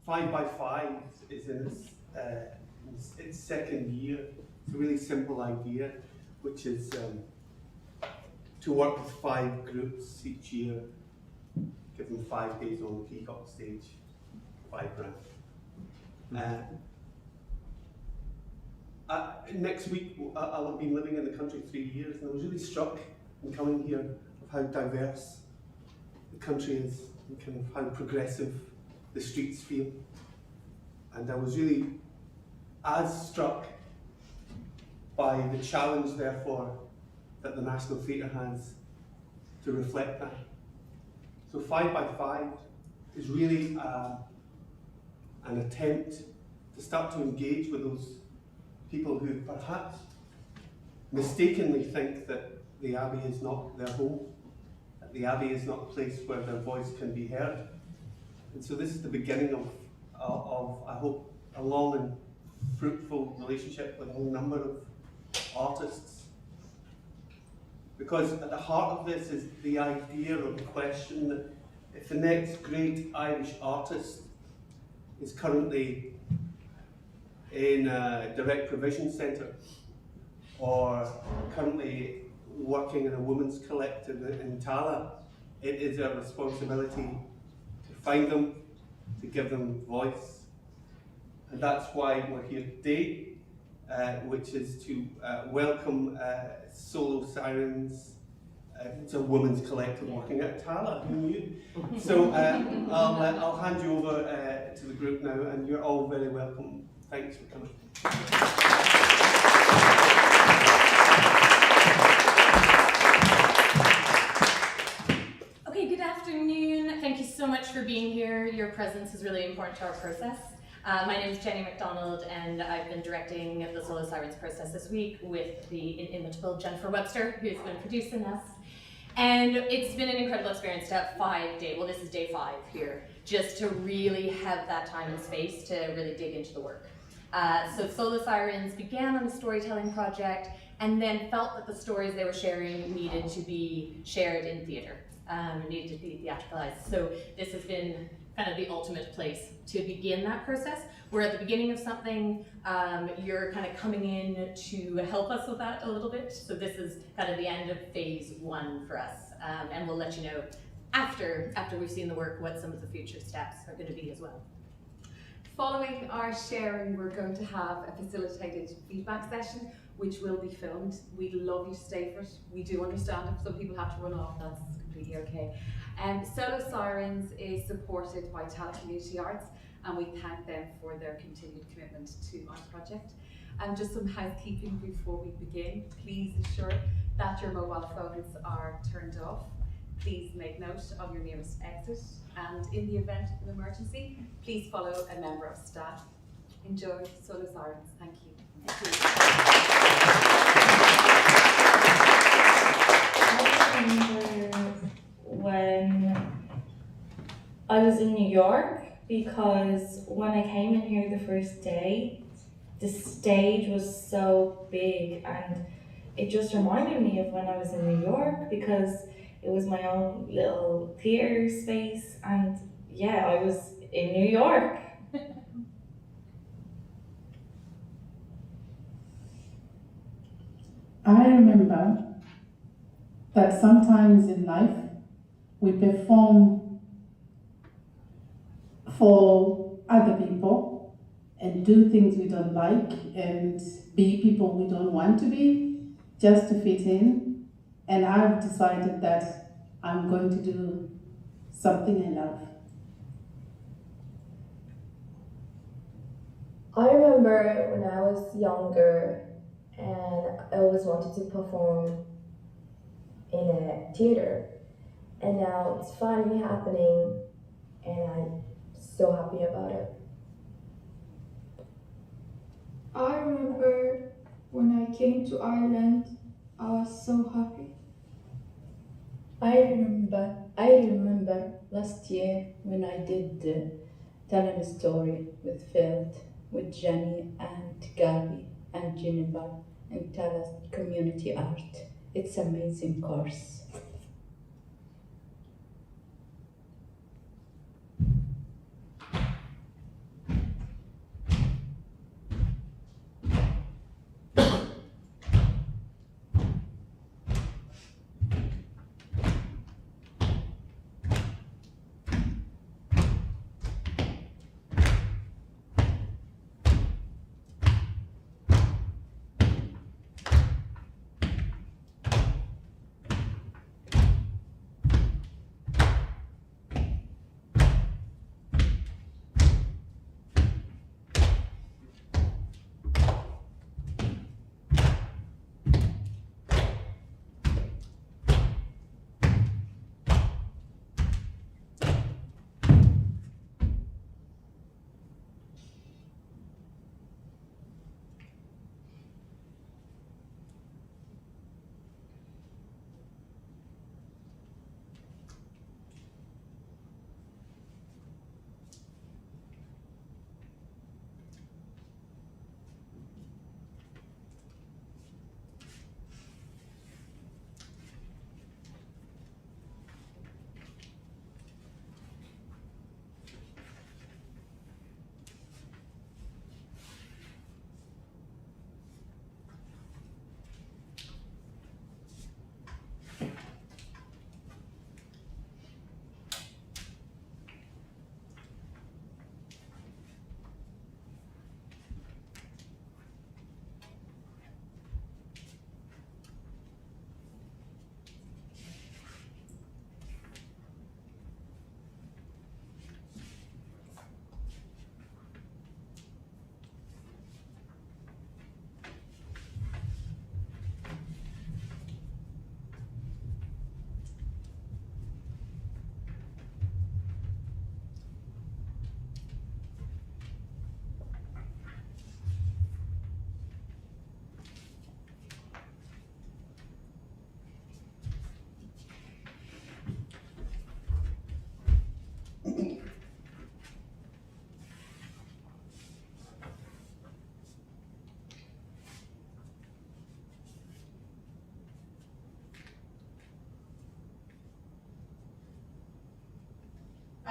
5x5 is in its second year. It's a really simple idea, which is to work with 5 groups each year, give them 5 days on the Peacock stage, 5 grand. Next week, I'll have been living in the country 3 years, and I was really struck in coming here of how diverse the country is, and kind of how progressive the streets feel. And I was really as struck by the challenge, therefore, that the National Theatre has to reflect that. So 5x5 is really an attempt to start to engage with those people who perhaps mistakenly think that the Abbey is not their home, that the Abbey is not a place where their voice can be heard. And so this is the beginning of I hope, a long and fruitful relationship with a whole number of artists. Because at the heart of this is the idea or the question that if the next great Irish artist is currently in a direct provision centre, or currently working in a women's collective in Tala, it is our responsibility to find them, to give them voice. And that's why we're here today, which is to welcome SoloSIRENs. It's a women's collective working at Tala, who knew? So I'll hand you over to the group now, and you're all very welcome. Thanks for coming. Okay, good afternoon. Thank you so much for being here. Your presence is really important to our process. My name is Jenny MacDonald, and I've been directing the SoloSIRENs process this week with the inimitable Jennifer Webster, who's been producing us. And it's been an incredible experience to have 5 days, well, this is day 5 here, just to really have that time and space to really dig into the work. So SoloSIRENs began on a storytelling project and then felt that the stories they were sharing needed to be shared in theatre, needed to be theatricalized. So this has been kind of the ultimate place to begin that process. We're at the beginning of something, you're kind of coming in to help us with that a little bit. So this is kind of the end of phase 1 for us. And we'll let you know after we've seen the work what some of the future steps are going to be as well. Following our sharing, we're going to have a facilitated feedback session, which will be filmed. We'd love you to stay for it. We do understand if some people have to run off, that's completely okay. SoloSIRENs is supported by Tala Community Arts, and we thank them for their continued commitment to our project. And just some housekeeping before we begin. Please ensure that your mobile phones are turned off. Please make note of your nearest exit. And in the event of an emergency, please follow a member of staff. Enjoy SoloSIRENs. Thank you. I remember when I was in New York, because when I came in here the first day, the stage was so big, and it just reminded me of when I was in New York, because it was my own little theatre space, and yeah, I was in New York. I remember that sometimes in life we perform for other people and do things we don't like and be people we don't want to be just to fit in. And I've decided that I'm going to do something I love. I remember when I was younger and I always wanted to perform in a theater, and now it's finally happening and I'm so happy about it. I remember when I came to Ireland, I was so happy. I remember last year when I did telling a story with Phil, with Jenny and Gabby and Jennifer and Tala Community Art. It's an amazing course.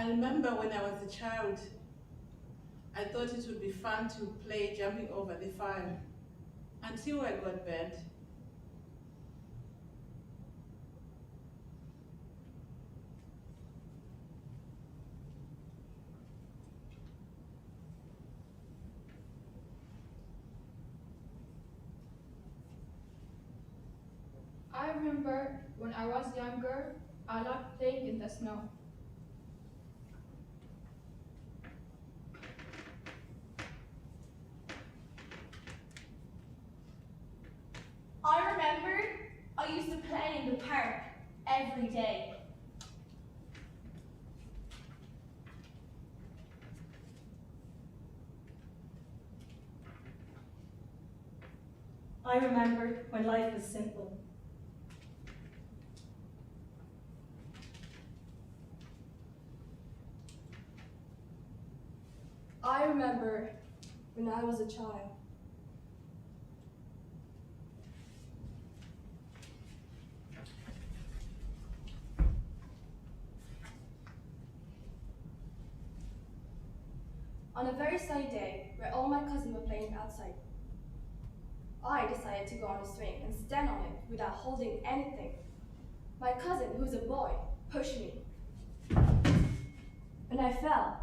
I remember when I was a child, I thought it would be fun to play jumping over the fire until I got burned. I remember when I was younger, I liked playing in the snow. I remember I used to play in the park every day. I remember when life was simple. I remember when I was a child. On a very sunny day, where all my cousins were playing outside, I decided to go on a swing and stand on it without holding anything. My cousin, who's a boy, pushed me, and I fell.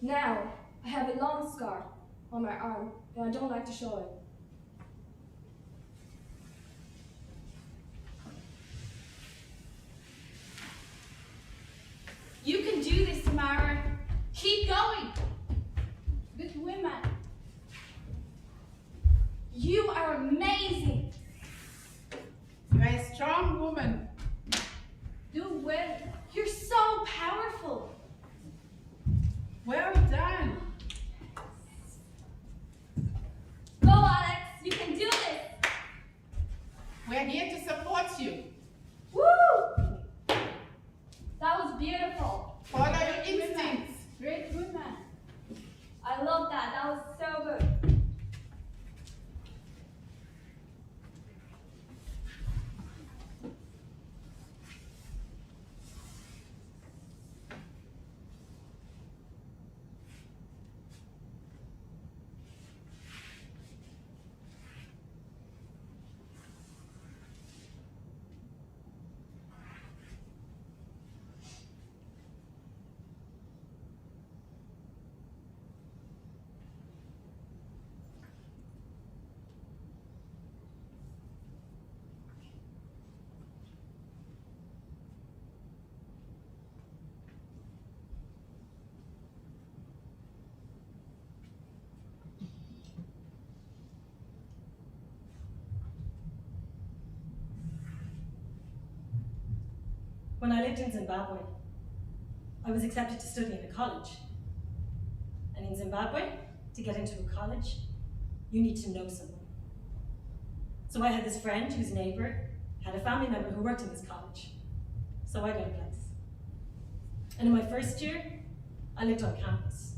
Now, I have a long scar on my arm, and I don't like to show it. You can do this, Tamara. Keep going. Good women. You are amazing. You're a strong woman. Do well. You're so powerful. Well done. Go, Alex. You can do this. We're here to support you. Woo! That was beautiful. Follow your instincts. Great woman. I love that. That was so good. When I lived in Zimbabwe, I was accepted to study in a college. And in Zimbabwe, to get into a college, you need to know someone. So I had this friend whose neighbor had a family member who worked in this college. So I got a place. And in my first year, I lived on campus.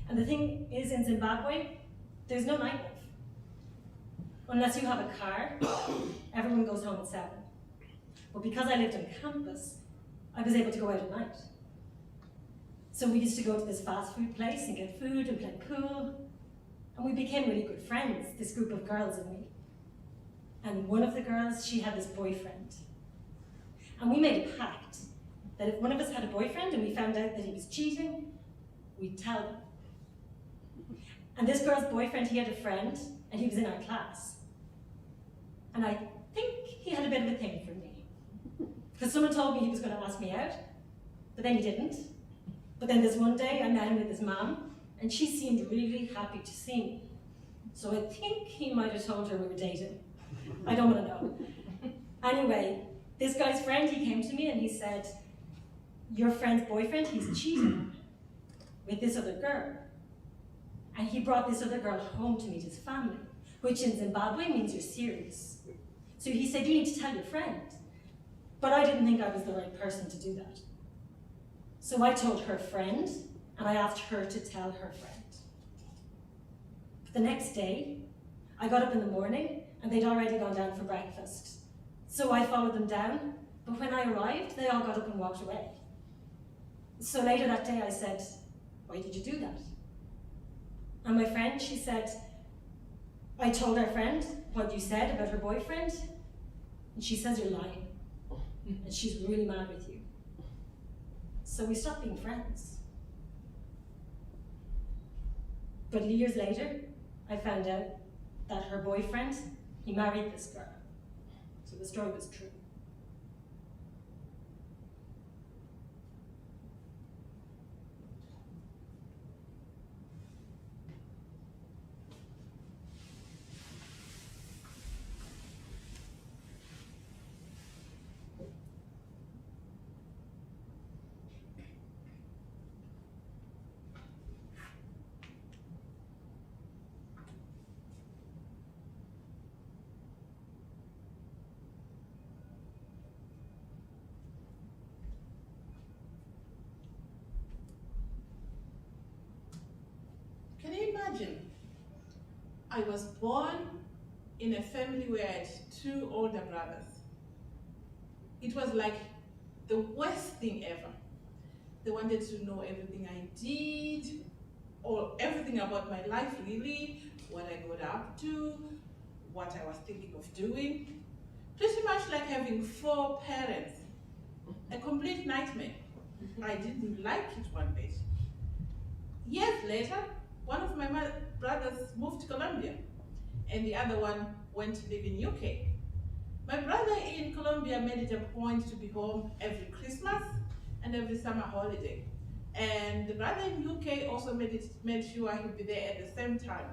And the thing is, in Zimbabwe, there's no nightlife. Unless you have a car, everyone goes home at 7. But because I lived on campus, I was able to go out at night. So we used to go to this fast food place and get food and play pool. And we became really good friends, this group of girls and me. And one of the girls, she had this boyfriend. And we made a pact that if one of us had a boyfriend and we found out that he was cheating, we'd tell them. And this girl's boyfriend, he had a friend, and he was in our class. And I think he had a bit of a thing for me. Because someone told me he was going to ask me out, but then he didn't. But then this one day, I met him with his mom, and she seemed really happy to see me. So I think he might have told her we were dating. I don't want to know. Anyway, this guy's friend, he came to me and he said, your friend's boyfriend, he's cheating with this other girl. And he brought this other girl home to meet his family, which in Zimbabwe means you're serious. So he said, you need to tell your friend. But I didn't think I was the right person to do that. So I told her friend, and I asked her to tell her friend. The next day, I got up in the morning, and they'd already gone down for breakfast. So I followed them down, but when I arrived, they all got up and walked away. So later that day I said, why did you do that? And my friend, she said, I told our friend what you said about her boyfriend, and she says you're lying, and she's really mad with you. So we stopped being friends. But years later, I found out that her boyfriend, he married this girl. So the story was true. Can you imagine? I was born in a family where I had 2 older brothers. It was like the worst thing ever. They wanted to know everything I did, or everything about my life really, what I got up to, what I was thinking of doing. Pretty much like having 4 parents. A complete nightmare. I didn't like it one bit. Years later, one of my brothers moved to Colombia, and the other one went to live in UK. My brother in Colombia made it a point to be home every Christmas and every summer holiday. And the brother in UK also made sure he'd be there at the same time.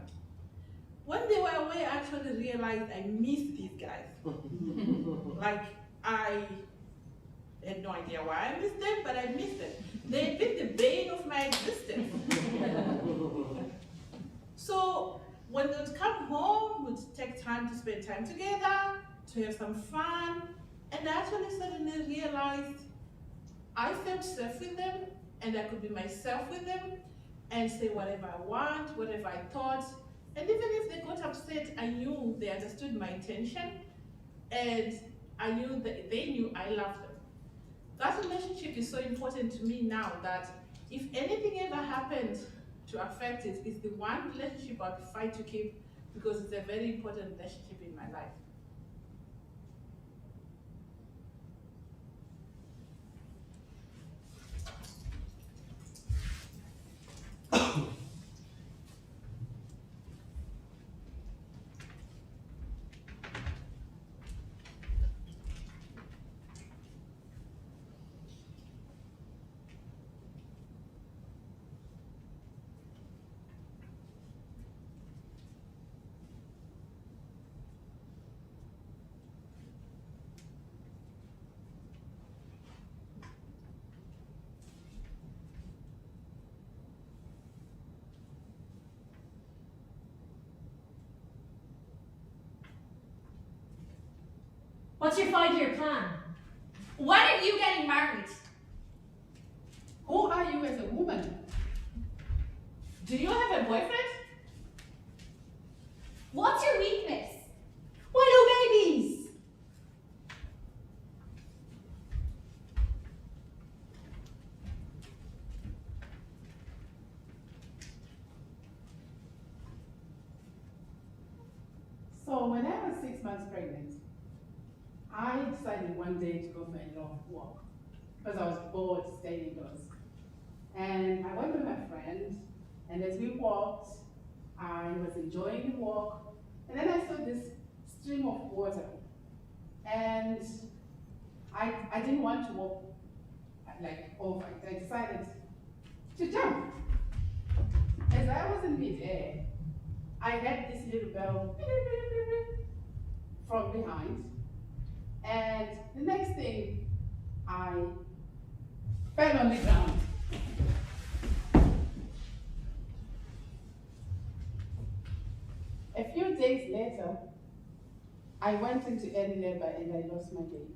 When they were away, I actually realized I missed these guys. Like, I had no idea why I missed them, but I missed them. They had been the bane of my existence. So when they would come home, we'd take time to spend time together, to have some fun, and I actually suddenly realized I felt safe with them, and I could be myself with them, and say whatever I want, whatever I thought, and even if they got upset, I knew they understood my intention, and I knew that they knew I loved them. That relationship is so important to me now that if anything ever happened to affect it, it's the one relationship I'd fight to keep because it's a very important relationship in my life. What's your 5-year plan? When are you getting married? Who are you as a woman? Do you have a boyfriend? What's your weakness? Why no babies? So when I was 6 months pregnant, I decided one day to go for a long walk because I was bored staying indoors. And I went with my friend, and as we walked, I was enjoying the walk, and then I saw this stream of water. And I didn't want to walk like over it. I decided to jump. As I was in midair, I heard this little bell from behind. And the next thing, I fell on the ground. A few days later, I went into early labor and I lost my baby.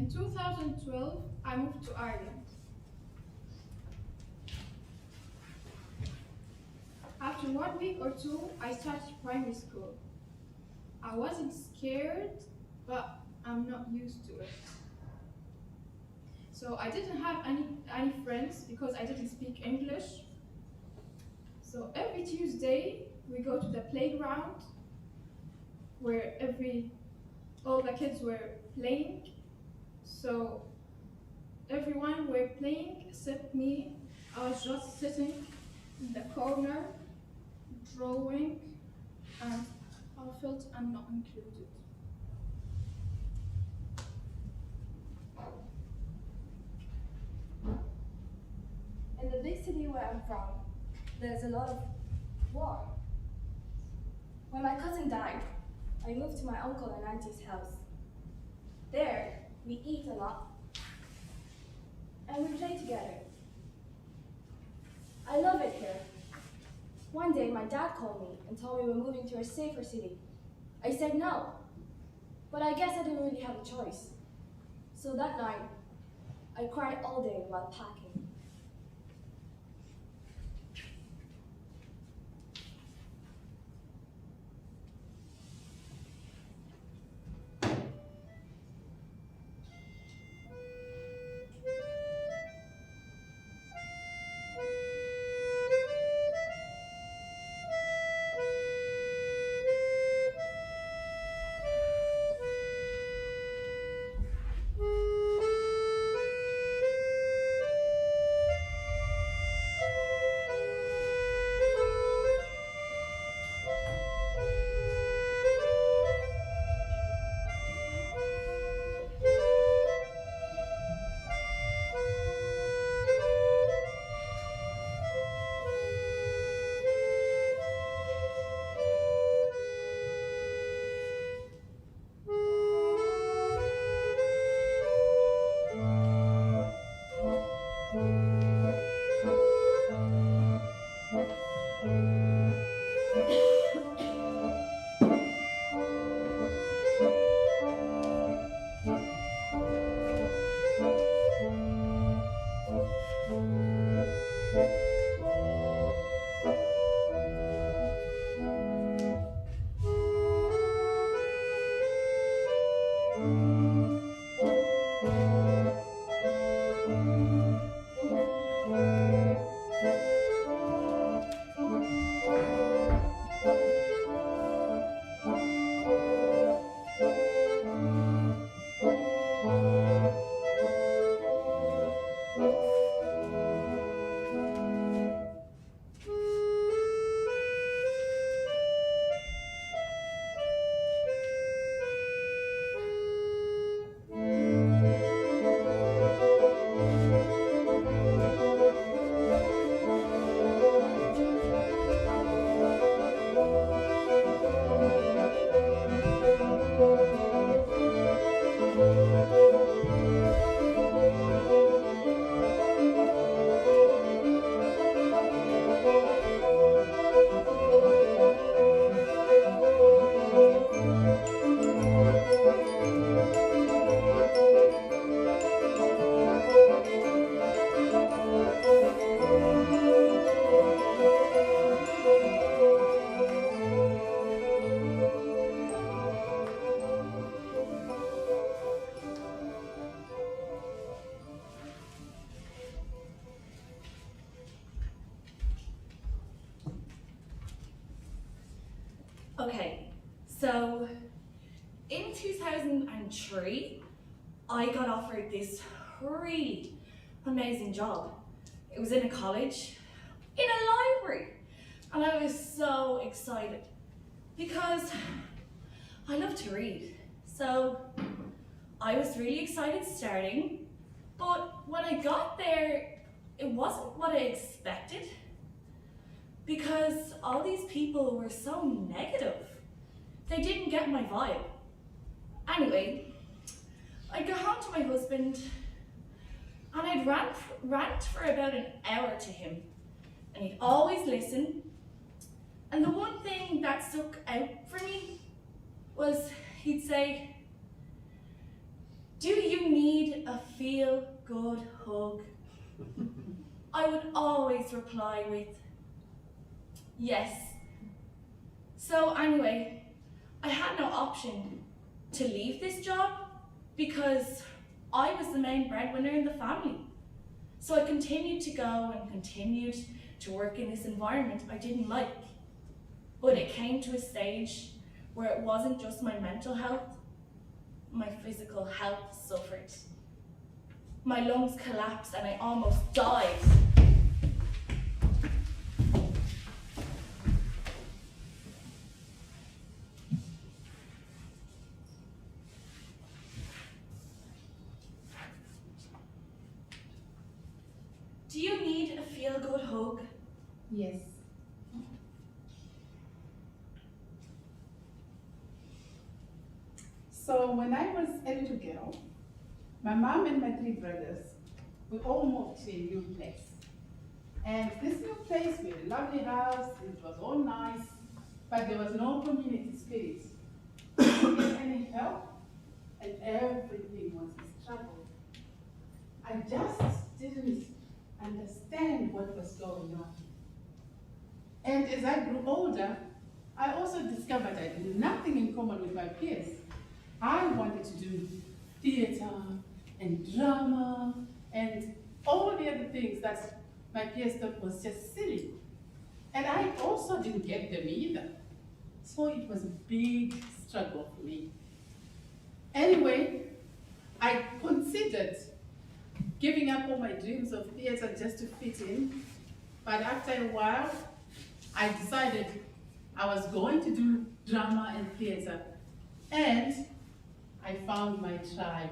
In 2012, I moved to Ireland. After 1 week or two, I started primary school. I wasn't scared, but I'm not used to it. So I didn't have any friends because I didn't speak English. So every Tuesday, we go to the playground where all the kids were playing. So everyone were playing except me. I was just sitting in the corner, drawing, and I felt I'm not included. In the big city where I'm from, there's a lot of war. When my cousin died, I moved to my uncle and auntie's house. There, we eat a lot, and we play together. I love it here. One day, my dad called me and told me we're moving to a safer city. I said no, but I guess I didn't really have a choice. So that night, I cried all day while packing. Okay, so in 2003, I got offered this really amazing job. It was in a college, in a library, and I was so excited because I love to read. So I was really excited starting, but when I got there, it wasn't what I expected because all these people were so negative. They didn't get my vibe. Anyway, I'd go home to my husband and I'd rant for about an hour to him, and he'd always listen. And the one thing that stuck out for me was he'd say, Do you need a feel-good hug? I would always reply with, yes. So anyway, I had no option to leave this job because I was the main breadwinner in the family. So I continued to go and continued to work in this environment I didn't like. But it came to a stage where it wasn't just my mental health, my physical health suffered. My lungs collapsed and I almost died. Do you need a feel-good hug? Yes. So when I was a little girl, my mom and my 3 brothers, we all moved to a new place. And this new place, we had a lovely house, it was all nice, but there was no community spirit. We didn't get any help, and everything was a struggle. I just didn't understand what was going on. And as I grew older, I also discovered I had nothing in common with my peers. I wanted to do theater and drama and all the other things that my peers thought was just silly. And I also didn't get them either. So it was a big struggle for me. Anyway, I considered giving up all my dreams of theater just to fit in. But after a while, I decided I was going to do drama and theater. And I found my tribe.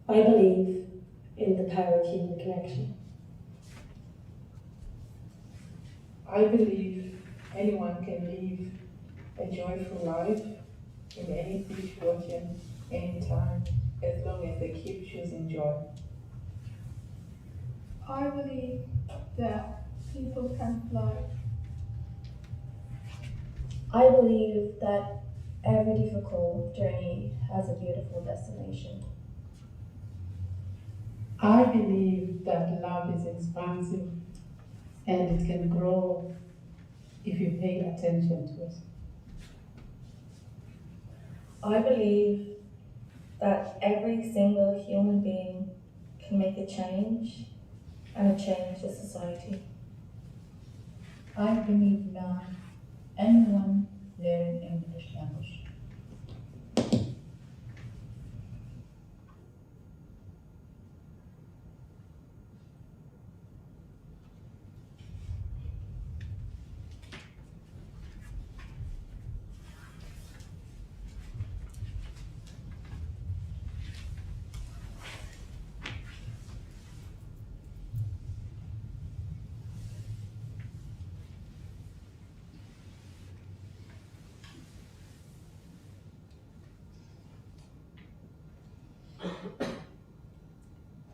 I believe in the power of human connection. I believe anyone can live a joyful life in any situation, anytime, as long as they keep choosing joy. I believe that people can fly. I believe that every difficult journey has a beautiful destination. I believe that love is expansive and it can grow if you pay attention to it. I believe that every single human being can make a change and a change to society. I believe that anyone learning English language.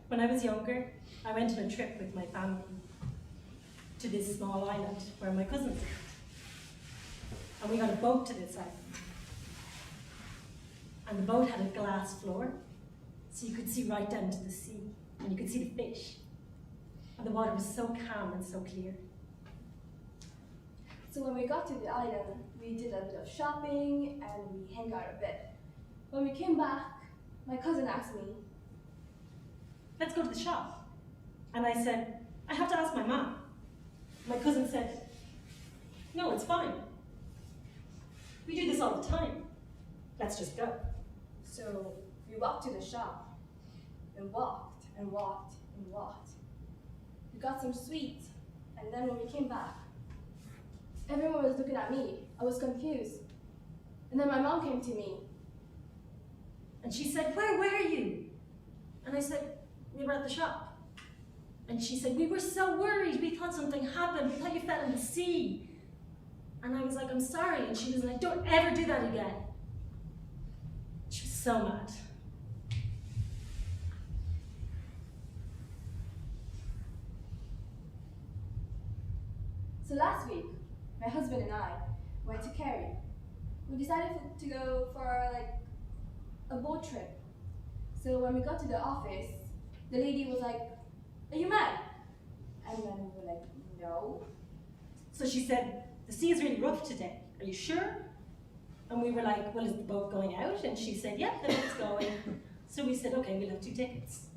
When I was younger, I went on a trip with my family to this small island where my cousins lived. And we got a boat to this island. And the boat had a glass floor, so you could see right down to the sea, and you could see the fish. And the water was so calm and so clear. So when we got to the island, we did a bit of shopping and we hung out a bit. When we came back, my cousin asked me, "Let's go to the shop." And I said, "I have to ask my mom." My cousin said, "No, it's fine. We do this all the time. Let's just go." So we walked to the shop and walked and walked and walked. We got some sweets, and then when we came back, everyone was looking at me. I was confused. And then my mom came to me. And she said, "Where were you?" And I said, "We were at the shop." And she said, "We were so worried. We thought something happened. We thought you fell in the sea." And I was like, "I'm sorry." And she was like, "Don't ever do that again." She was so mad. So last week, my husband and I went to Kerry. We decided to go for like a boat trip. So when we got to the office, the lady was like, "Are you mad?" And then we were like, "No." So she said, "The sea is really rough today. Are you sure?" And we were like, "Well, is the boat going out?" And she said, "Yeah, the boat's going." So we said, "Okay, we'll have 2 tickets."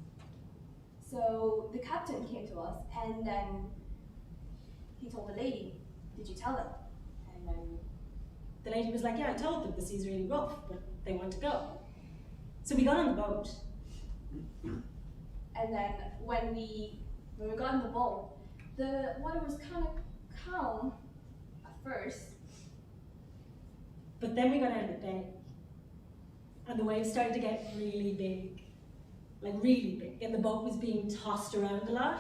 So the captain came to us, and then he told the lady, "Did you tell them?" And then the lady was like, "Yeah, I told them the sea's really rough, but they want to go." So we got on the boat. And then when we got in the boat, the water was kind of calm at first. But then we got out of the bay, and the waves started to get really big, like really big, and the boat was being tossed around a lot.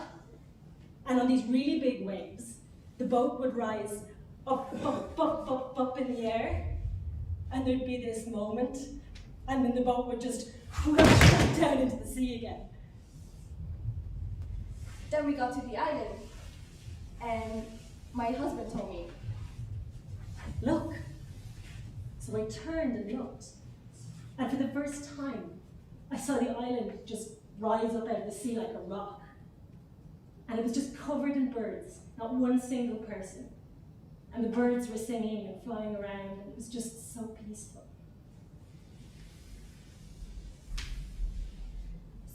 And on these really big waves, the boat would rise up, up, up, up, up in the air, and there'd be this moment, and then the boat would just crash down into the sea again. Then we got to the island, and my husband told me, "Look." So I turned and looked, and for the first time, I saw the island just rise up out of the sea like a rock. And it was just covered in birds, not one single person. And the birds were singing and flying around, and it was just so peaceful.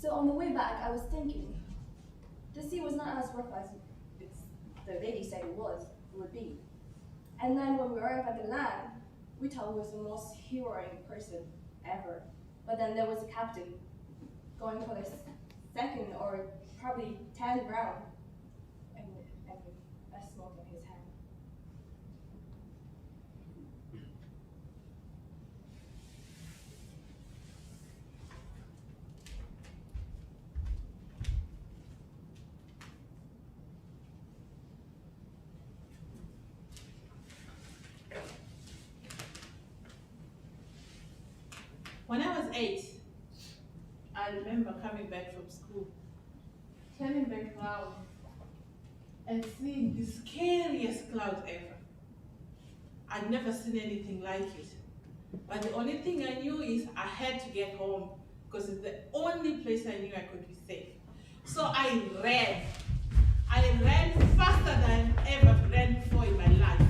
So on the way back, I was thinking, the sea was not as rough as the lady said it would be. And then when we arrived at the land, we thought we was the most heroing person ever. But then there was a captain going for the second or probably 10th round, and a smoke in his hand. When I was 8, I remember coming back from school, turning back around and seeing the scariest cloud ever. I'd never seen anything like it. But the only thing I knew is I had to get home because it's the only place I knew I could be safe. So I ran. I ran faster than I ever ran before in my life.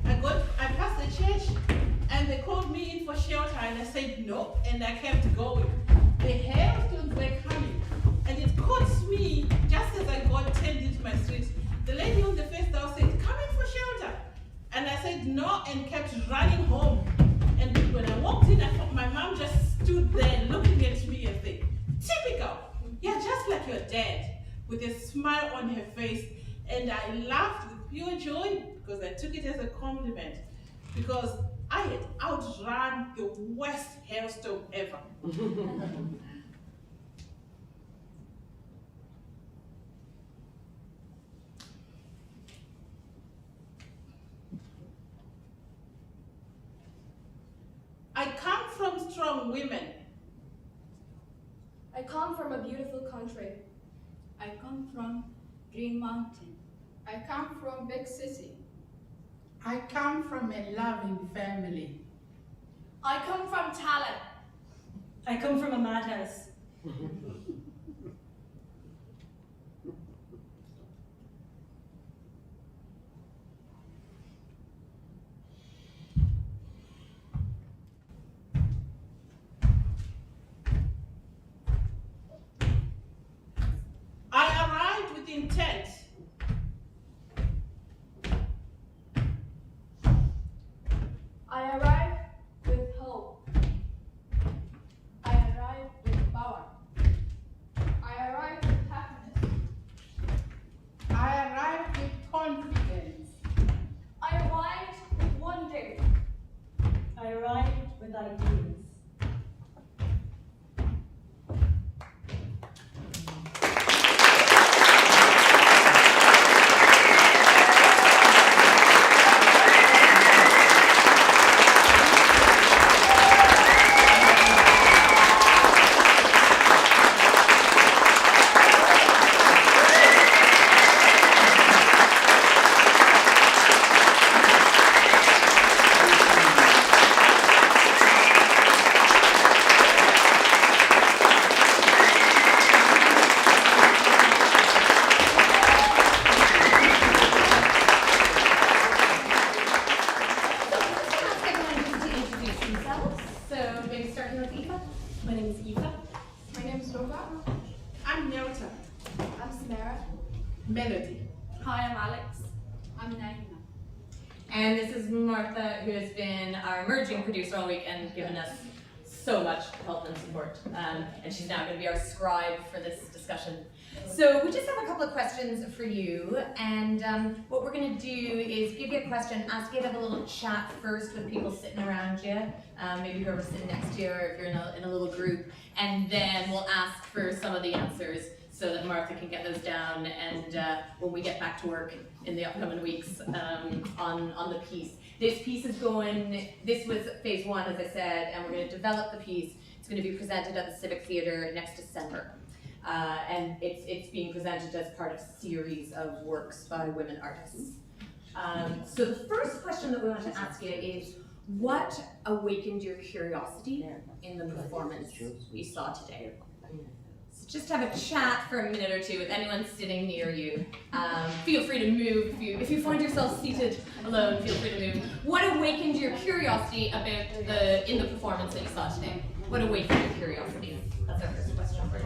I passed the church and they called me in for shelter and I said no, and I kept going. The hailstones were coming and it caught me just as I got turned into my street. The lady on the first house said, "Come in for shelter." And I said no and kept running home. And when I walked in, I thought my mom just stood there looking at me and said, "Typical, you're just like your dad," with a smile on her face. And I laughed with pure joy because I took it as a compliment, because I had outrun the worst hailstorm ever. I come from strong women. I come from a beautiful country. I come from Green Mountain. I come from big city. I come from a loving family. I come from Tala. I come from a madhouse. I arrived with intent. I arrived with hope. I arrived with power. I arrived with happiness. I arrived with confidence. I arrived with wonder. I arrived with ideas. maybe starting with Eva. My name is Eva. My name is Loba. I'm Nerita. I'm Samara. Melody. Hi, I'm Alex. I'm Naima. And this is Martha, who has been our emerging producer all week and given us so much help and support. And she's now going to be our scribe for this discussion. So we just have a couple of questions for you, and what we're going to do is give you a question, ask you to have a little chat first with people sitting around you, maybe whoever's sitting next to you, or if you're in a little group, and then we'll ask for some of the answers so that Martha can get those down, and when we get back to work in the upcoming weeks on the piece. This piece is this was phase 1, as I said, and we're going to develop the piece. It's going to be presented at the Civic Theatre next December. And it's being presented as part of a series of works by women artists. So the first question that we want to ask you is, what awakened your curiosity in the performance you saw today? So just have a chat for a minute or two with anyone sitting near you. Feel free to move. If you find yourself seated alone, feel free to move. What awakened your curiosity about in the performance that you saw today? What awakened your curiosity? That's our first question for you.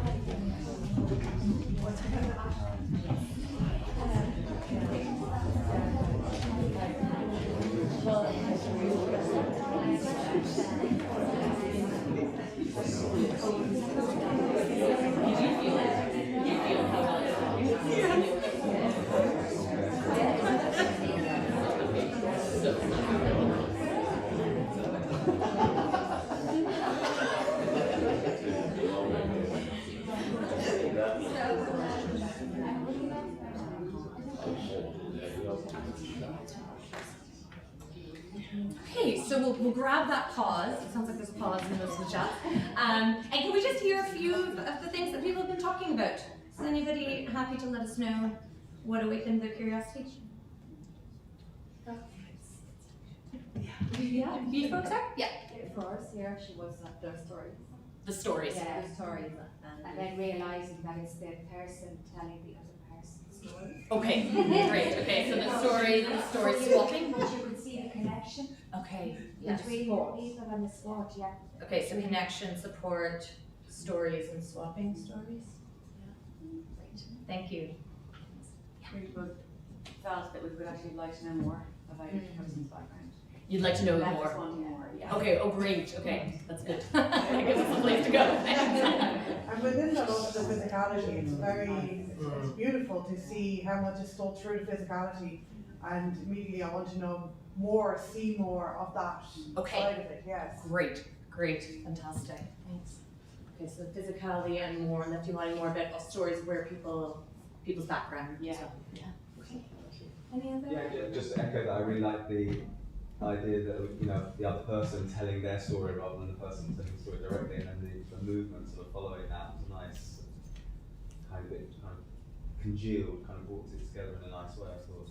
Okay, so we'll grab that pause. It sounds like there's a pause in most of the chat. And can we just hear a few of the things that people have been talking about? Is anybody happy to let us know what awakened their curiosity? Yeah, you folks are? Yeah. For us here, she was their stories. The stories. Yeah, the stories. And then realizing that it's the person telling the other person's story. Okay, great. Okay, so the stories and the story swapping. But you could see the connection. Okay, yes. Between the people and the sport, yeah. Okay, so connection, support, stories, and swapping stories. Yeah. Great. Thank you. We both felt that we would actually like to know more about each person's background. You'd like to know Left more? us wanting more, yeah. Okay, oh great, okay, that's good. That gives us a place to go. And within that also the physicality, it's beautiful to see how much is told through the physicality, and immediately I want to know more, see more of that side of it, yes. Great, fantastic, thanks. Okay, so physicality and more, left you wanting more about stories where people's background. Yeah. So, yeah. Okay. Any other? Yeah, just to echo that, I really like the idea that the other person telling their story rather than the person telling the story directly, and then the movement sort of following that was nice, kind of congealed, kind of brought it together in a nice way, I thought.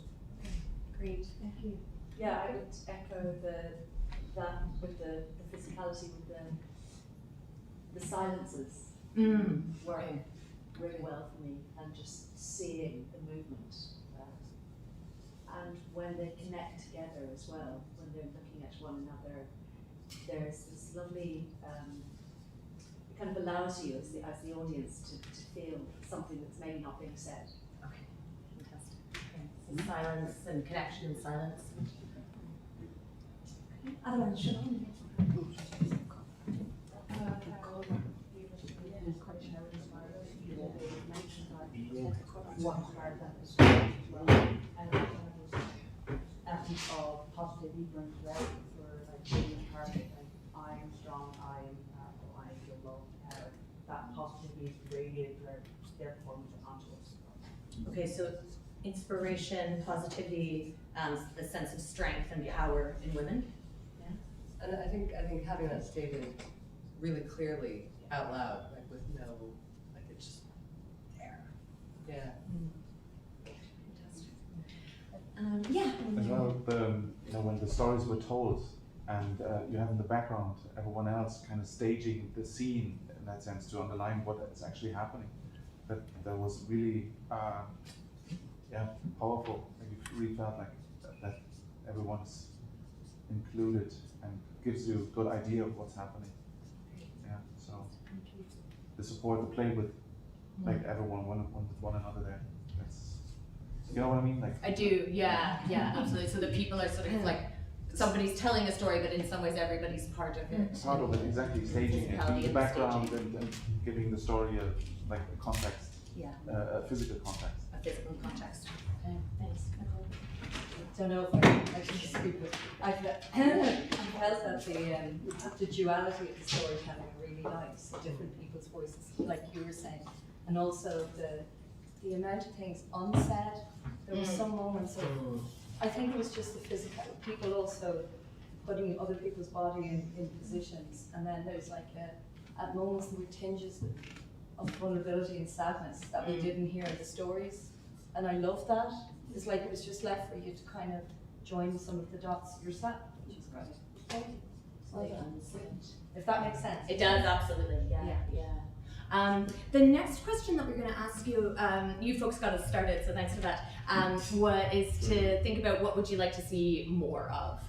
Great, thank you. Yeah, I would echo that with the physicality, with the silences work really well for me, and just seeing the movement. And when they connect together as well, when they're looking at one another, there's this lovely kind of allows you as the audience to feel something that's maybe not being said. Okay, fantastic. Okay. So silence and connection and silence. Okay. Otherwise, Siobhan. What part of that is well, of positive even throughout for like being part of like I am strong, I am powerful, I feel love, that positivity is radiated throughout their performance onto us. Okay, so inspiration, positivity, the sense of strength and power in women. Yeah. And I think having that stated really clearly out loud, like with no, like it's just there. Yeah. Yeah. As well, when the stories were told, and you have in the background everyone else kind of staging the scene in that sense to underline what is actually happening. That was really, powerful. Like you really felt like that everyone's included and gives you a good idea of what's happening. the support, the play with like everyone, one with one another there. That's, you know what I mean? Like I do, yeah, absolutely. So the people are sort of like, somebody's telling a story, but in some ways everybody's part of it. part of it, exactly, staging it, Physicality in the and background staging. and giving the story a context, a physical context. A physical context. Okay, thanks. Don't know if I should just speak, but I felt that the duality of the storytelling are really nice, different people's voices, like you were saying, and also the amount of things unsaid. There were some moments of, I think it was just the physical, people also putting other people's body in positions, and then there's like at moments there were tinges of vulnerability and sadness that we didn't hear in the stories, and I love that. It's like it was just left for you to kind of join some of the dots yourself, which is great. Thank you. Well done. If that makes sense. It does, absolutely, yeah. The next question that we're going to ask you, you folks got us started, so thanks for that, is to think about what would you like to see more of?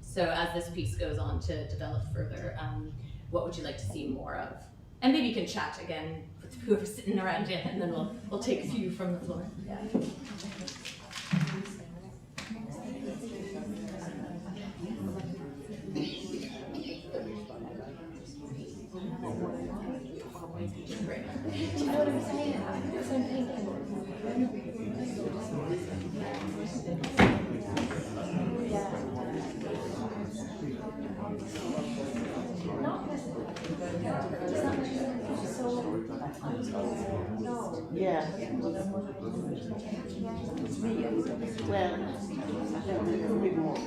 So as this piece goes on to develop further, what would you like to see more of? And maybe you can chat again with whoever's sitting around you, and then we'll take a few from the floor. Yeah. Do you know what I'm saying? Because I'm thinking. Not necessarily. Just not necessarily. So, no. Yeah. Well, I don't know, maybe more.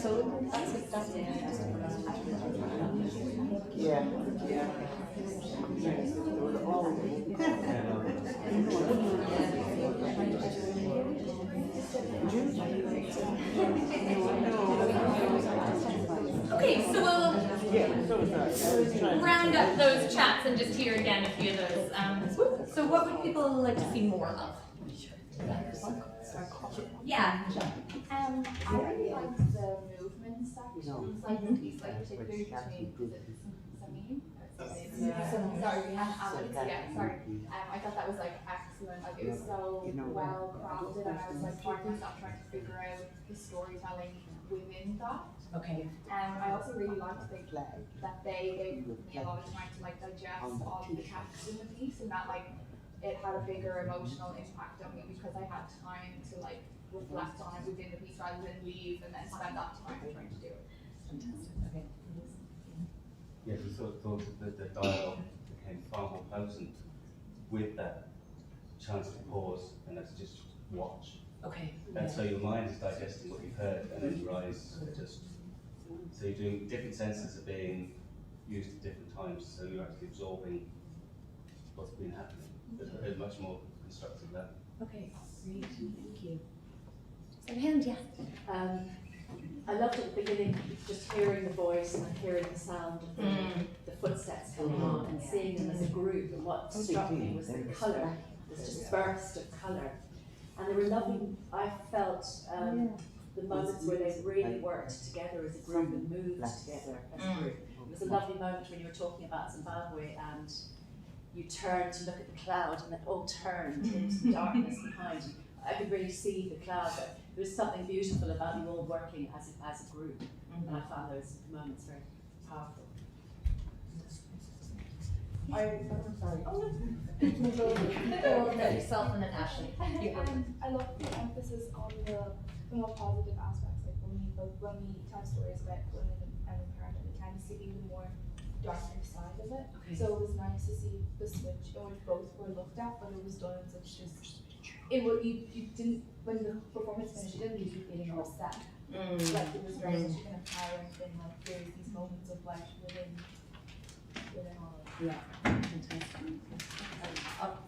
So that's it. Yeah. Okay, so we'll round up those chats and just hear again a few of those. So what would people like to see more of? Yeah. I really liked the movement sections, like the piece, like particularly between Samim. Sorry, we have Alex. Yeah, sorry. I thought that was like excellent. Like it was so well crafted, and I was like trying to figure out the storytelling within that. Okay. I also really liked that they gave me a lot of time to like digest all of the text in the piece, and that like it had a bigger emotional impact on me because I had time to like reflect on it within the piece rather than leave and then spend that time trying to do it. Fantastic. Okay. Yes, I sort of thought that the dialogue became far more potent with that chance to pause and let's just watch. Okay. And so your mind is digesting what you've heard, and then your eyes are just, so you're doing different senses are being used at different times, so you're actually absorbing what's been happening at a much more constructive level. Okay, great, thank you. So hand, yeah. I loved at the beginning just hearing the voice and hearing the sound of the footsteps coming on and seeing them as a group, and what struck me was the colour, this just burst of colour. And they were lovely, I felt the moments where they really worked together as a group and moved together as a group. It was a lovely moment when you were talking about Zimbabwe and you turned to look at the cloud and it all turned into darkness behind you. I could really see the cloud, but there was something beautiful about you all working as a group, and I found those moments very powerful. I'm sorry. Oh, no. Yourself and then Ashley. I love the emphasis on the more positive aspects, like when we tell stories about women and empowerment, we tend to see the more darker side of it. Okay. So it was nice to see the switch in which both were looked at, but it was done in such just you didn't, when the performance finished, you didn't leave you feeling upset. Like it was very much an empowering thing, like there's these moments of light within all of it. Yeah, fantastic.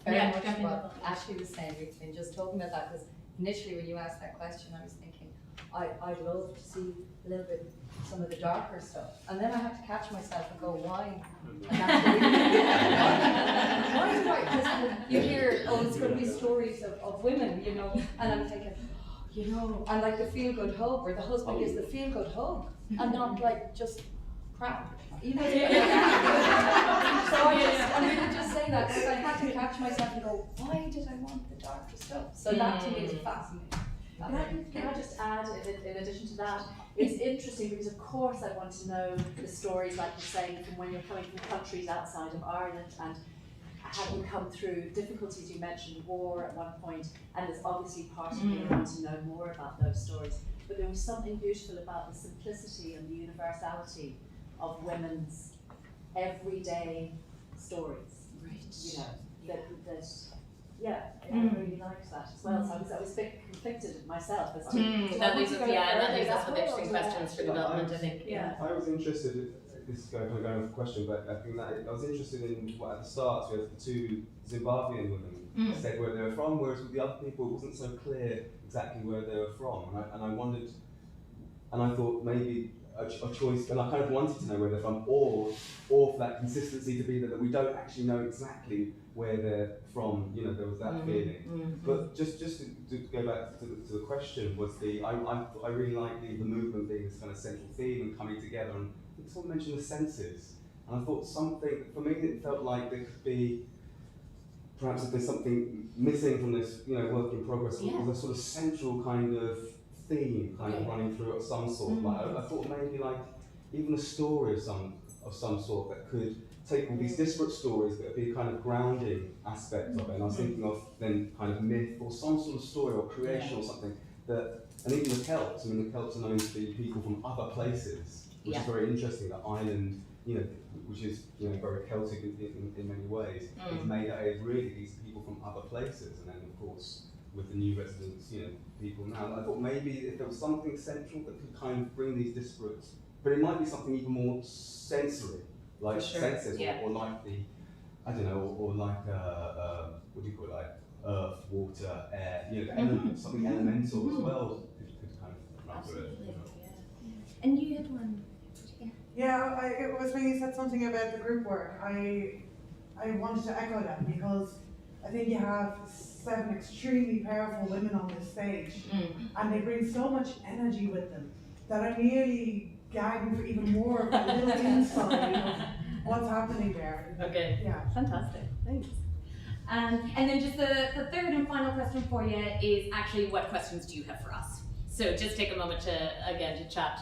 Very much what Ashley was saying, we've been just talking about that, because initially when you asked that question, I was thinking, I'd love to see a little bit some of the darker stuff. And then I had to catch myself and go, why? Why do I? Because you hear, oh, it's going to be stories of women, you know, and I'm thinking, you know, and like the feel-good hug, where the husband gives the feel-good hug, and not like just crap. You know, so I'm really just saying that because I had to catch myself and go, why did I want the darker stuff? So that to me is fascinating. Can I just add, in addition to that, it's interesting because of course I want to know the stories, like you're saying, from when you're coming from countries outside of Ireland and having come through difficulties. You mentioned war at one point, and there's obviously part of me want to know more about those stories. But there was something beautiful about the simplicity and the universality of women's everyday stories. Right. You know, I really liked that as well. So I was a bit conflicted myself as to that leaves us with interesting questions for development, I think. I was interested, this is kind of going off the question, but I think that I was interested in what at the start we had the two Zimbabwean women said where they were from, whereas with the other people it wasn't so clear exactly where they were from. And I wondered, and I thought maybe a choice, and I kind of wanted to know where they're from, or for that consistency to be that we don't actually know exactly where they're from. You know, there was that feeling. But just to go back to the question, was I really like the movement being this kind of central theme and coming together. And I think someone mentioned the senses, and I thought something for me it felt like there could be. Perhaps if there's something missing from this, work in progress, there's a sort of central kind of theme running through of some sort. Like I thought maybe like even a story of some sort that could take all these disparate stories that would be a kind of grounding aspect of it. And I was thinking of then kind of myth or some sort of story or creation or something that, and even the Celts. I mean, the Celts are known to be people from other places, which is very interesting. That island, which is very Celtic in many ways, is made out of really these people from other places, and then of course with the new residents, people now. I thought maybe if there was something central that could kind of bring these disparate, but it might be something even more sensory, like senses, or like the, I don't know, or like what do you call it, like earth, water, air, the elements, something elemental as well could kind of run through it. And you had one. Yeah, it was when you said something about the group work. I wanted to echo that because I think you have 7 extremely powerful women on this stage, and they bring so much energy with them that I'm nearly gagging for even more of a little insight of what's happening there. Okay. Yeah. Fantastic. Thanks. And then just the third and final question for you is actually, what questions do you have for us? So just take a moment to chat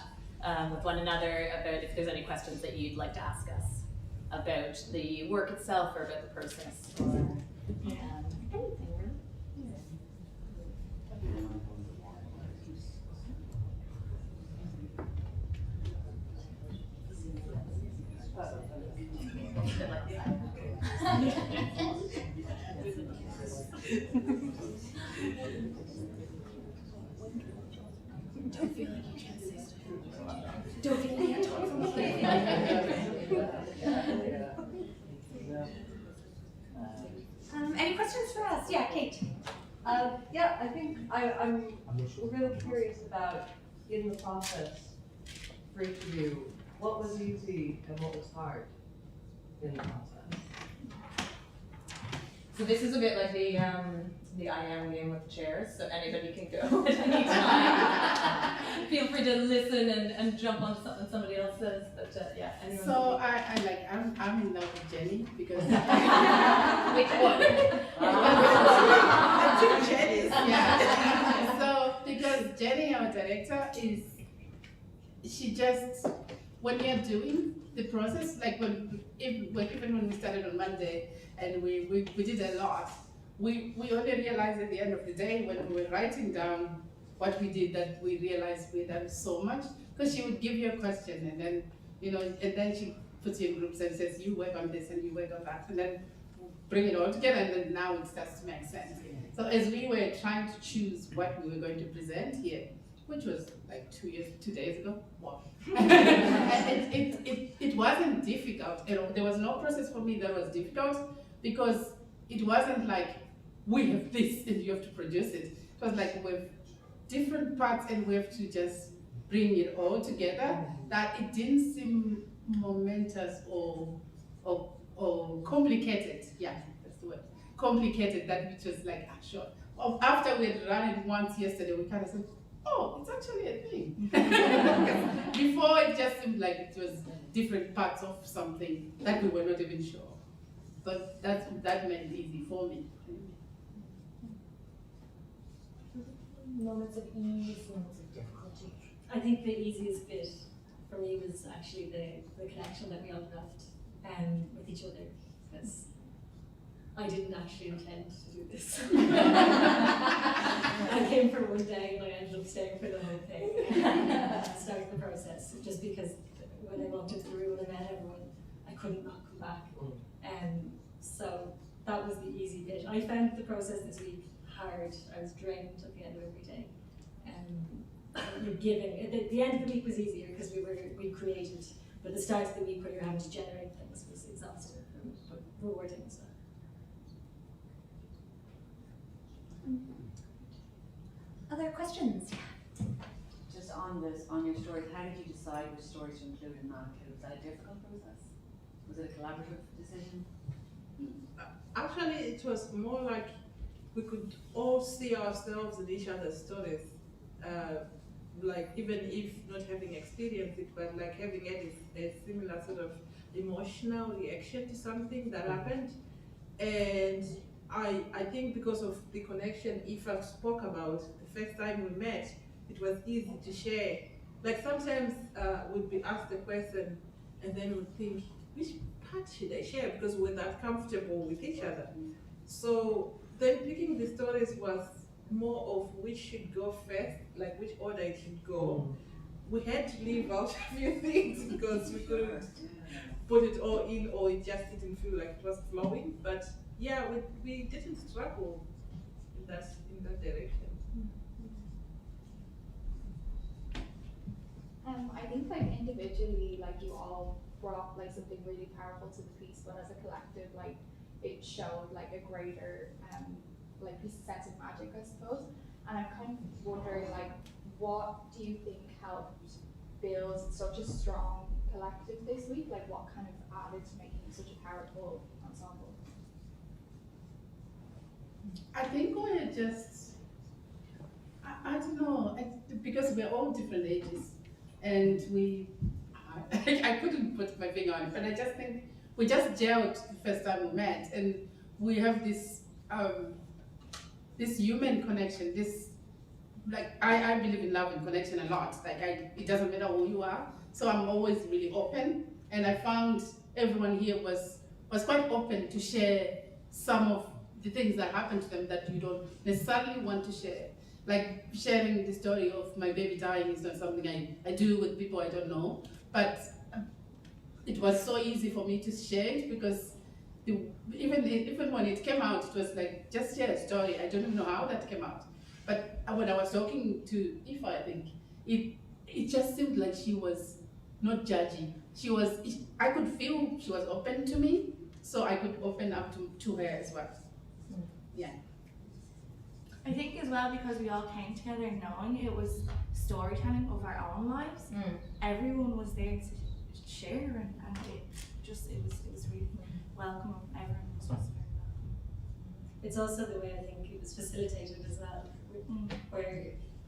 with one another about if there's any questions that you'd like to ask us about the work itself or about the process or anything really. Don't feel like you can't say stuff. Don't feel like you can't talk from Any questions for us? Yeah, Kate. Yeah, I think I'm really curious about, in the process, for each of you, what was easy and what was hard in the process? So this is a bit like the I am game with the chairs, so anybody can go at any time. Feel free to listen and jump on something somebody else says, but yeah. Anyone So I'm in love with Jenny because which one? Two Jennys. Yeah. So because Jenny, our director, she just, when you're doing the process, like even when we started on Monday and we did a lot, we only realized at the end of the day when we were writing down what we did that we realized we done so much, because she would give you a question and then and then she puts you in groups and says you work on this and you work on that and then bring it all together, and then now it starts to make sense. So as we were trying to choose what we were going to present here, which was like 2 days ago, wow. It wasn't difficult at all. There was no process for me that was difficult because it wasn't like we have this and you have to produce it. It was like we have different parts and we have to just bring it all together, that it didn't seem momentous or complicated. Yeah, that's the word. Complicated, that we just like, sure. After we had run it once yesterday, we kind of said, oh, it's actually a thing. Before it just seemed like it was different parts of something that we were not even sure. But that made it easy for me. Moments of ease, moments of difficulty. I think the easiest bit for me was actually the connection that we all developed with each other, because I didn't actually intend to do this. I came for one day and I ended up staying for the whole thing. Starting the process, just because when I walked into the room and I met everyone, I couldn't not come back. So that was the easy bit. I found the process this week hard. I was drained at the end of every day. You're giving. The end of the week was easier because we created, but the start of the week where you're having to generate things was exhausting, but rewarding as well. Other questions? Just on this, on your stories, how did you decide which stories to include and not include? Was that a difficult process? Was it a collaborative decision? Actually, it was more like we could all see ourselves in each other's stories. Like even if not having experienced it, but like having had a similar sort of emotional reaction to something that happened. And I think because of the connection Aoife spoke about, the first time we met, it was easy to share. Like sometimes we'd be asked a question and then we'd think, which part should I share? Because we're that comfortable with each other. So then picking the stories was more of which should go first, like which order it should go. We had to leave out a few things because we couldn't put it all in, or it just didn't feel like it was flowing. But yeah, we didn't struggle in that direction. I think like individually, like you all brought like something really powerful to the piece, but as a collective, like it showed like a greater like sense of magic, I suppose. And I'm kind of wondering, like, what do you think helped build such a strong collective this week? Like, what kind of added to making it such a powerful ensemble? I think we're just, I don't know, because we're all different ages, and I couldn't put my finger on it, but I just think we just gelled the first time we met, and we have this this human connection, this, like, I believe in love and connection a lot. Like, it doesn't matter who you are, so I'm always really open, and I found everyone here was quite open to share some of the things that happen to them that you don't necessarily want to share. Like, sharing the story of my baby dying is not something I do with people I don't know, but it was so easy for me to share it because even when it came out, it was like, just share a story. I don't even know how that came out. But when I was talking to Aoife, I think, it just seemed like she was not judging. I could feel she was open to me, so I could open up to her as well. Yeah. I think as well, because we all came together knowing it was storytelling of our own lives, everyone was there to share, and it was really welcome. Everyone was just very welcome. It's also the way I think it was facilitated as well, where,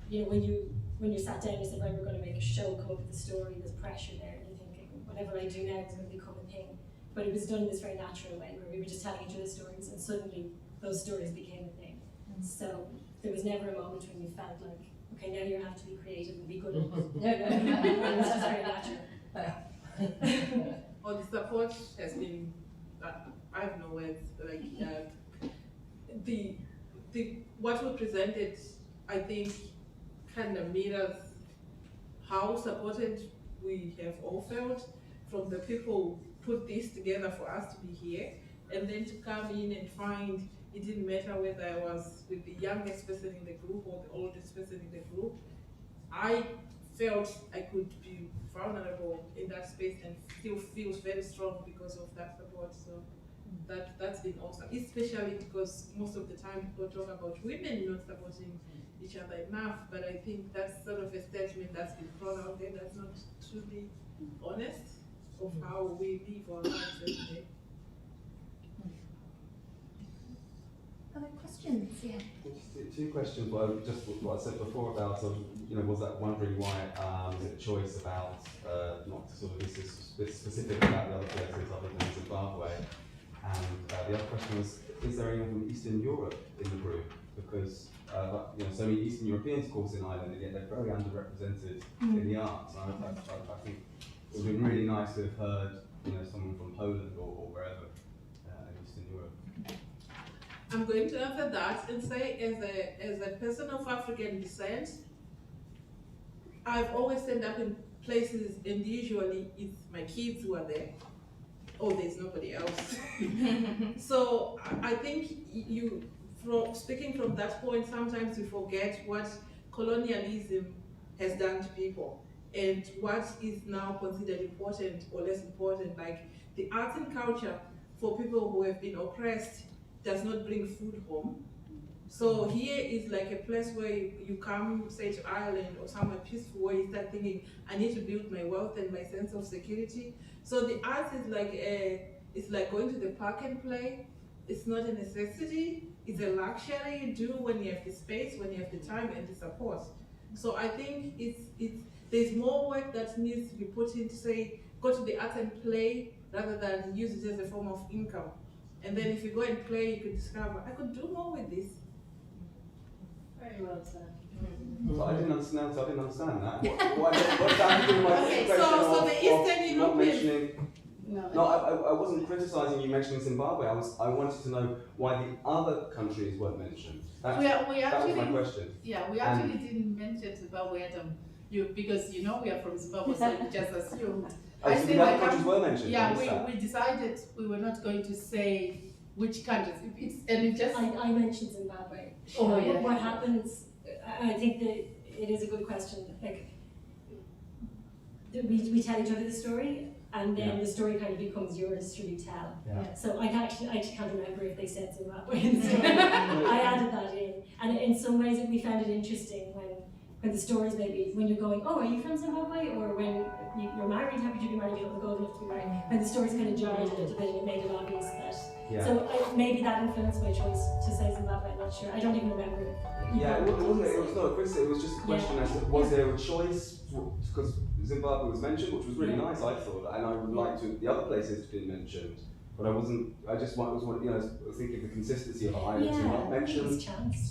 you know, when you sat down, you said, right, we're going to make a show, come up with a story, there's pressure there, and you're thinking, whatever I do now is going to become a thing. But it was done in this very natural way, where we were just telling each other stories, and suddenly those stories became a thing. So there was never a moment when you felt like, okay, now you have to be creative and be good at it. No, it was just very natural. Well, the support has been, I have no words, like, what we presented, I think, kind of mirrors how supported we have all felt from the people who put this together for us to be here, and then to come in and find it didn't matter whether I was with the youngest person in the group or the oldest person in the group. I felt I could be vulnerable in that space and still feels very strong because of that support. So that's been awesome, especially because most of the time people talk about women not supporting each other enough, but I think that's sort of a statement that's been thrown out there that's not truly honest of how we live our lives every day. other questions? Yeah. Just two questions. Well, just what I said before about was that wondering why is it a choice about not to sort of be specific about the other places other than Zimbabwe? And the other question was, is there anyone from Eastern Europe in the group? Because so many Eastern Europeans, of course, in Ireland, and yet they're very underrepresented in the arts. And I think it would be really nice to have heard someone from Poland or wherever in Eastern Europe. I'm going to answer that and say, as a person of African descent, I've always ended up in places, and usually it's my kids who are there. Oh, there's nobody else. So I think speaking from that point, sometimes you forget what colonialism has done to people and what is now considered important or less important. Like the arts and culture for people who have been oppressed does not bring food home. So here is like a place where you come, say, to Ireland or somewhere peaceful, where you start thinking, I need to build my wealth and my sense of security. So the arts is like it's like going to the park and play. It's not a necessity. It's a luxury you do when you have the space, when you have the time and the support. So I think there's more work that needs to be put in to say, go to the arts and play rather than use it as a form of income. And then if you go and play, you could discover, I could do more with this. Very well said. So I didn't understand that. What's that to do with my Okay, question so the Eastern not European. mentioning? No, I wasn't criticising you mentioning Zimbabwe. I wanted to know why the other countries weren't mentioned. That was my question. Yeah, we actually didn't mention Zimbabwe, because we are from Zimbabwe, so you just assumed. Oh, so the other countries were mentioned. Yeah, we decided we were not going to say which countries. I mentioned Zimbabwe. Oh, yeah. What happens? I think that it is a good question. Like we tell each other the story, and then the story kind of becomes your history to tell. Yeah. So I actually can't remember if they said Zimbabwe in the story. I added that in, and in some ways we found it interesting when the stories maybe when you're going, oh, are you from Zimbabwe, or when you're married, happy to be married, you don't go enough to be married. When the stories kind of jarred a little bit, and it made it obvious that. Yeah. So maybe that influenced my choice to say Zimbabwe. I'm not sure. I don't even remember. Yeah, it was not a criticism. It was just a question as to was there a choice? Because Zimbabwe was mentioned, which was really nice, I thought, and I would like the other places to be mentioned. But I wasn't. I just was thinking of the consistency of Ireland to not mention.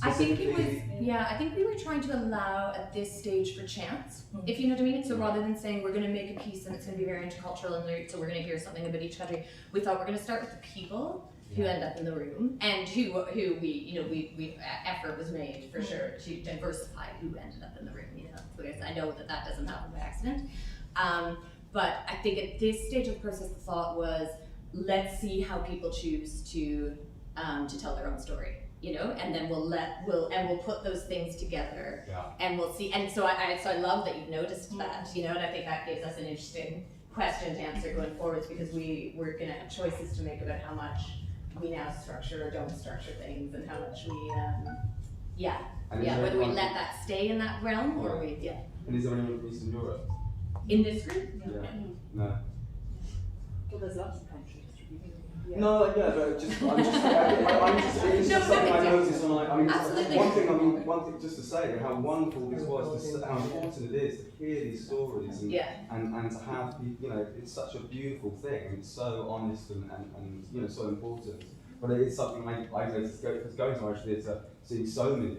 I think it was. Yeah, I think we were trying to allow at this stage for chance, if you know what I mean. So rather than saying we're going to make a piece and it's going to be very intercultural and so we're going to hear something about each country, we thought we're going to start with the people who end up in the room and who we effort was made for sure to diversify who ended up in the room. Because I know that doesn't happen by accident. But I think at this stage of the process, the thought was, let's see how people choose to tell their own story, and then we'll put those things together, and we'll see. And so I love that you've noticed that, and I think that gives us an interesting question to answer going forwards, because we're going to have choices to make about how much we now structure or don't structure things, and how much we whether we let that stay in that realm or we And is there anyone from Eastern Europe? In this group? Yeah. No. Well, there's lots of countries. No, but it's just something I noticed on. Absolutely. One thing just to say how wonderful this was, how important it is to hear these stories and to have it's such a beautiful thing. And it's so honest and so important. But it is something I noticed because going to Irish theatre, seeing so many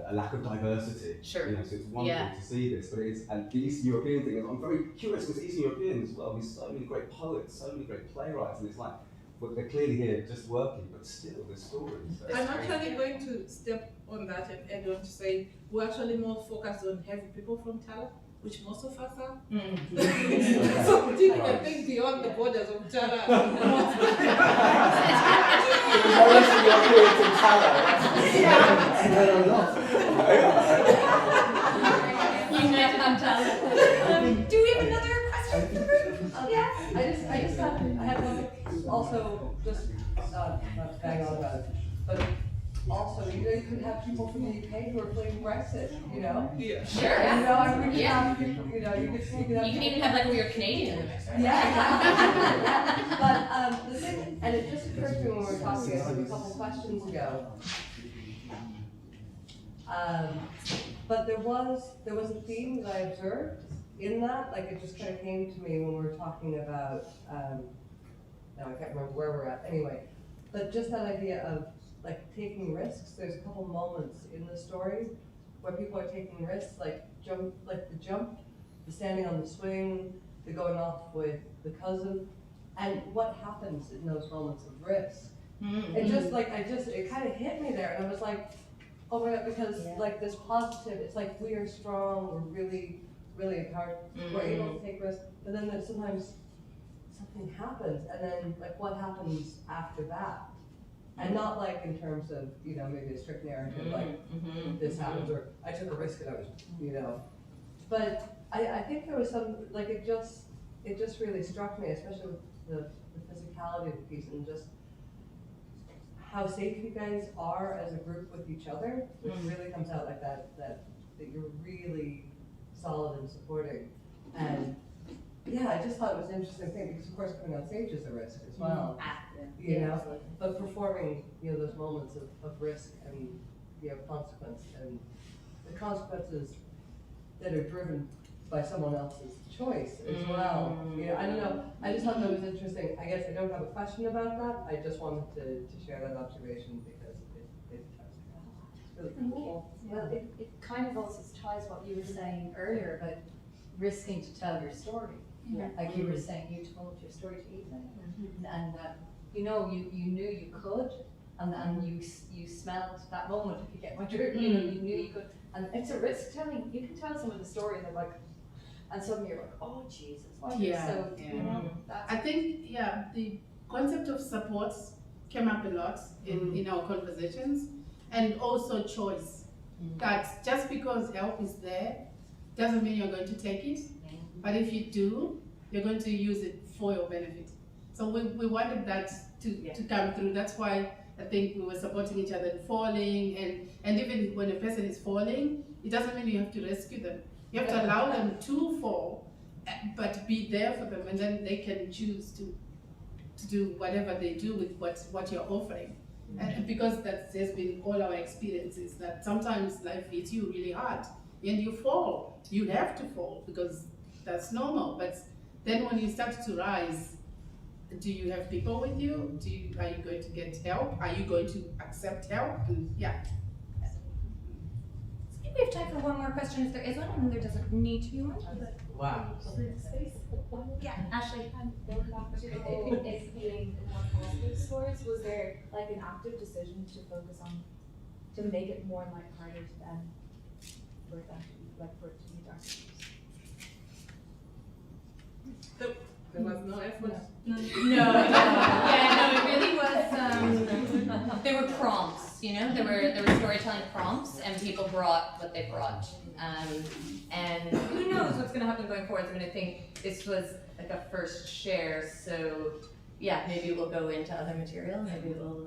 a lack of diversity. Sure. So it's wonderful to see this, but and the Eastern European thing. I'm very curious because Eastern Europeans as well. There's so many great poets, so many great playwrights, and it's like, well, they're clearly here just working, but still the stories. I'm actually going to step on that and add on to say we're actually more focused on having people from Tala, which most of us are. So didn't even think beyond the borders of Tala. Do we have another question from the room? Yeah, I had one also just not bang on about it, but also, you know, you could have people from the UK who are playing Brexit, you know? Yeah. Sure. And, you know, I mean, Yeah. you know, you could have. You can even have like a weird Canadian in the mix, right? Yeah, exactly. Yeah. But the thing, and it just occurred to me when we were talking, I think a couple questions ago. But there was a theme that I observed in that, like it just kind of came to me when we were talking about, now I can't remember where we're at, anyway. But just that idea of like taking risks. There's a couple moments in the story where people are taking risks, like the jump, the standing on the swing, the going off with the cousin, and what happens in those moments of risk. Mm-hmm. It just like it kind of hit me there, and I was like, oh my god, because like this positive, it's like we are strong, we're really, really empowered, we're able to take risks, but then there's sometimes something happens, and then like what happens after that? And not like in terms of, you know, maybe a strict narrative, like this happens, or I took a risk and I was, you know. But I think there was some, like it just really struck me, especially with the physicality of the piece and just how safe you guys are as a group with each other. It really comes out like that you're really solid and supporting. And yeah, I just thought it was an interesting thing because of course coming on stage is a risk as well. You know, absolutely. but performing, you know, those moments of risk and, you know, consequence and the consequences that are driven by someone else's choice as well. You know, I don't know, I just thought that was interesting. I guess I don't have a question about that. I just wanted to share that observation because it's really cool. Well, it kind of also ties what you were saying earlier about risking to tell your story. Yeah. Like you were saying, you told your story to Evelyn, and you know, you knew you could, and you smelled that moment, if you get my drift. You know, you knew you could, and it's a risk telling. You can tell someone the story, and they're like, and suddenly you're like, oh Jesus, what? Yeah. So you know, that's I think, yeah, the concept of support came up a lot in our conversations, and also choice. That just because help is there doesn't mean you're going to take it, but if you do, you're going to use it for your benefit. So we wanted that to come through. That's why I think we were supporting each other in falling, and even when a person is falling, it doesn't mean you have to rescue them. You have to allow them to fall, but be there for them, and then they can choose to do whatever they do with what you're offering. And because that has been all our experiences, that sometimes life hits you really hard and you fall. You have to fall because that's normal. But then when you start to rise, do you have people with you? Are you going to get help? Are you going to accept help? And yeah. I think we have time for one more question if there is one, and there doesn't need to be one. Wow. Yeah, Ashley. Going back to it being more positive stories, was there like an active decision to focus on, to make it more lighthearted than for it to be dark? There was no effort. No, it really was. There were prompts, you know. There were storytelling prompts, and people brought what they brought. And who knows what's going to happen going forward? I mean, I think this was like a first share, so yeah, maybe we'll go into other material. Maybe we'll,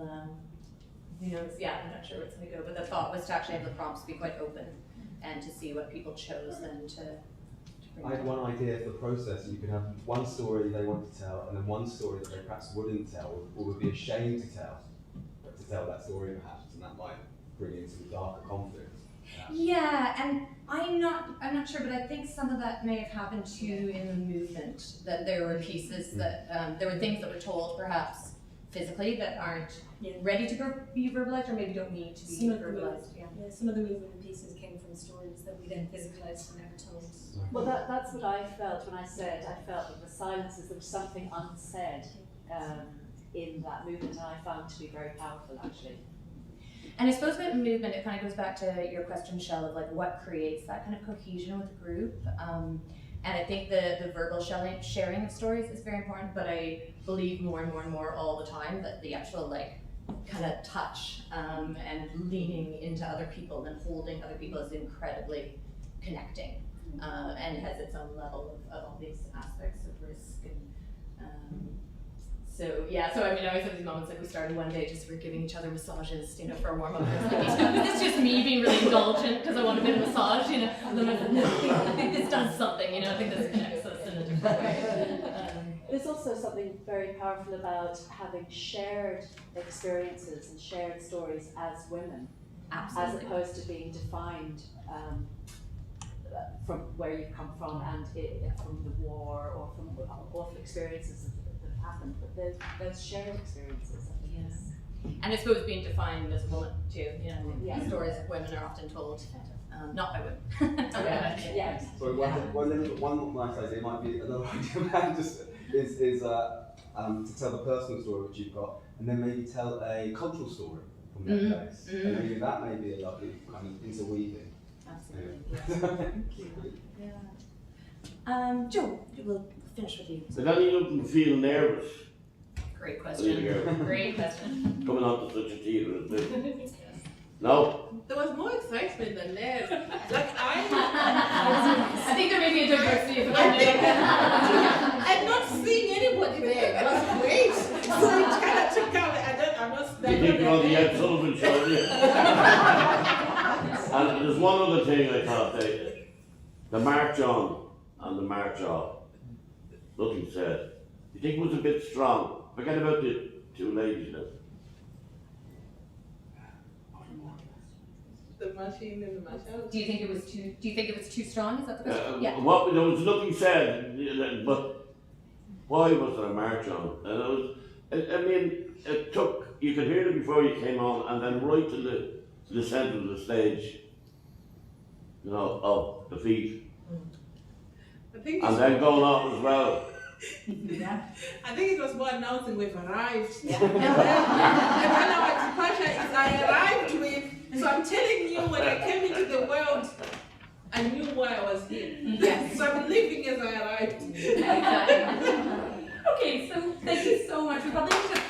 who knows? Yeah, I'm not sure where it's going to go. But the thought was to actually have the prompts be quite open, and to see what people chose then to. I had one idea for the process. You could have one story they want to tell, and then one story that they perhaps wouldn't tell, or would be ashamed to tell that story perhaps, and that might bring in some darker conflict. Yeah, and I'm not sure, but I think some of that may have happened too in the movement. That there were pieces that there were things that were told perhaps physically that aren't ready to be verbalized, or maybe don't need to be verbalized. Yeah, some of the movement pieces came from stories that we then physicalized and never told. Well, that's what I felt when I said I felt that the silences, there was something unsaid in that movement, and I found to be very powerful actually. And I suppose with movement, it kind of goes back to your question, Shell, of like what creates that kind of cohesion with the group. And I think the verbal sharing of stories is very important, but I believe more and more and more all the time that the actual like kind of touch and leaning into other people and holding other people is incredibly connecting and has its own level of all these aspects of risk. And So yeah, so I mean, I always have these moments like we started one day just for giving each other massages, you know, for a warm up. It's just me being really indulgent because I want a bit of massage, you know. And then I said, no, I think this does something, you know. I think this connects us in a different way. There's also something very powerful about having shared experiences and shared stories as women, Absolutely. as opposed to being defined from where you've come from and from the war or from awful experiences that have happened. But those shared experiences, I think, yes. And I suppose being defined as a woman too, you know, yeah. Stories of women are often told, not by women. Yes. So one nice idea might be another idea man just is to tell the personal story which you've got, and then maybe tell a cultural story from that place. And maybe that may be a lovely kind of interweaving. Absolutely. Yeah. Joe, we'll finish with you. Did any of them feel nervous? Great question. Great question. Coming out to such a theatre as this. No? There was more excitement than nerves. Like I think there may be a diversity of I'm not seeing anybody there. It was great. So it kind of took out. I'm not. You think you're on the Ed Sullivan Show, And there's one other thing I thought, the march on and the march off. Nothing said. You think it was a bit strong? Forget about the two ladies now. The machine and the machine. Do you think it was too? Do you think it was too strong? Is that the question? Yeah. What, there was nothing said, but why was there a march on? And I mean, it took, you could hear it before you came on, and then right to the centre of the stage, you know, of the feet. And then going on as well. Yeah. I think it was more announcing we've arrived. Yeah. And then our departure is I arrived with, so I'm telling you when I came into the world, I knew why I was here. Yes. So I'm living as I arrived. Exactly. Okay, so thank you so much. We probably need to